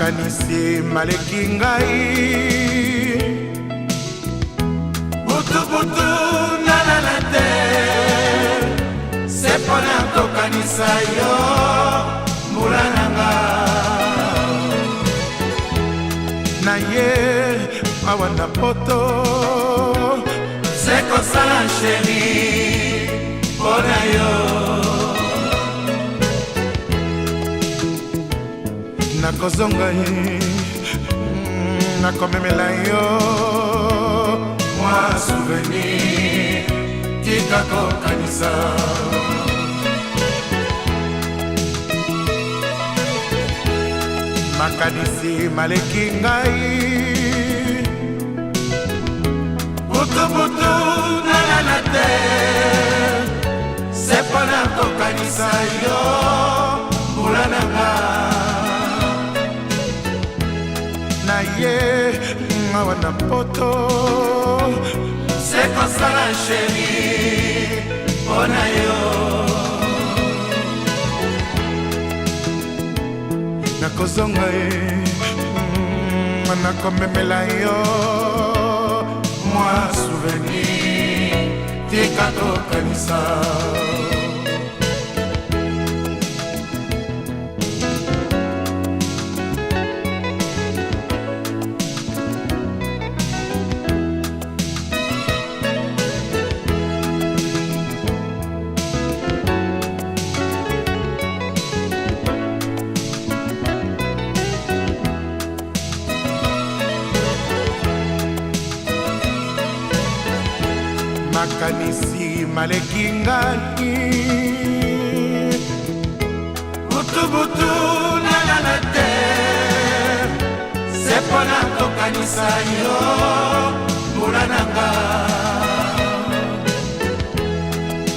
Makanisi maleki ngai butu nalala te se pona kokanisa yo mbula nanga na ye awa na poto se kosala sheri pona yo nakozonga ye nakomemela yo mwa souvenir tika kokanisa Makanisi maleki ngai butu nalala te se pona kokanisa yo mbula nanga na ye awa na poto se kosala sheri pona yo nakozonga ye nakomemela yo mwa souvenir tika kokanisa Makanisi maleki ngai butu nalala te se pona kokanisa yo mbula nanga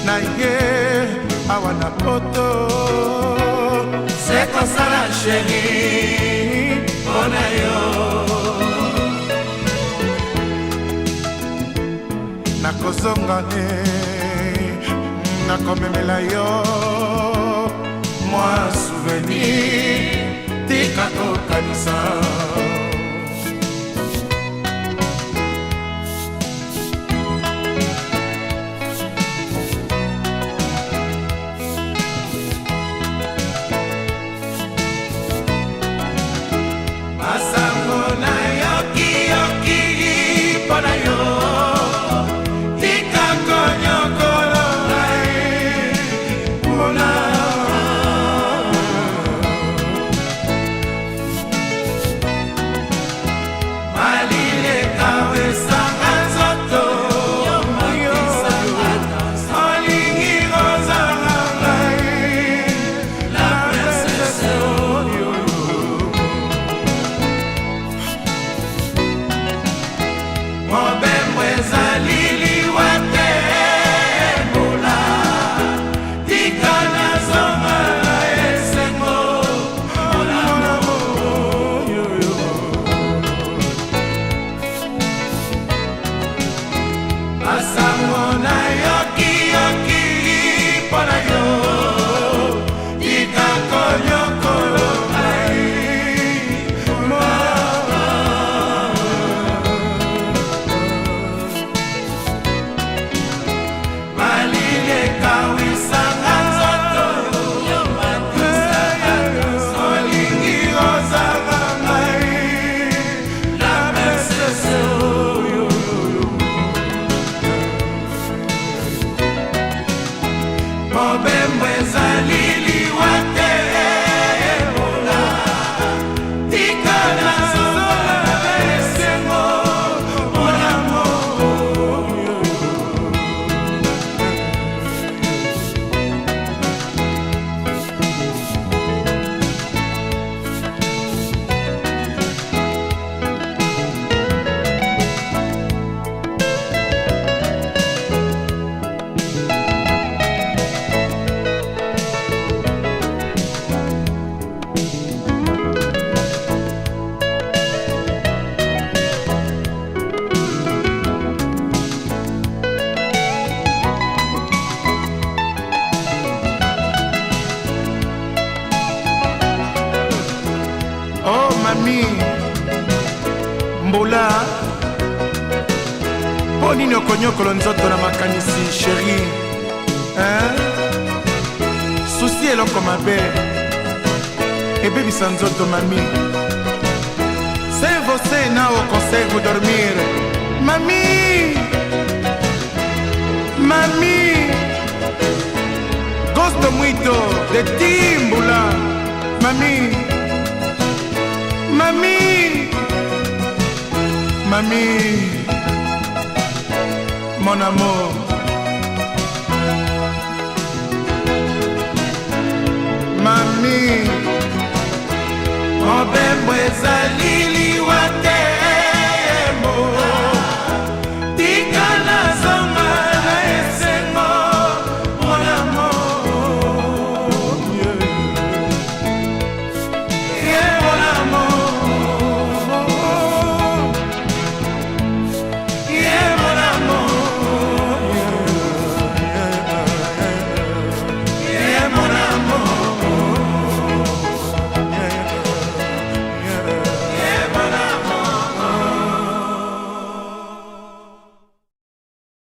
na ye awa na poto se kosala sheri pona yo nakozonga nakomemela yo mwa souvenir tika kokanisa masango na yoki pona yo Pepe nini okonyokolo nzoto na makanisi chéri susi eloko mabe ebebisa nzoto mami. Se você não consegue dormir, mami, mami, gosto muito de timbula, mami, mami, mami, mon amour. Mami, mobembo ezali liwate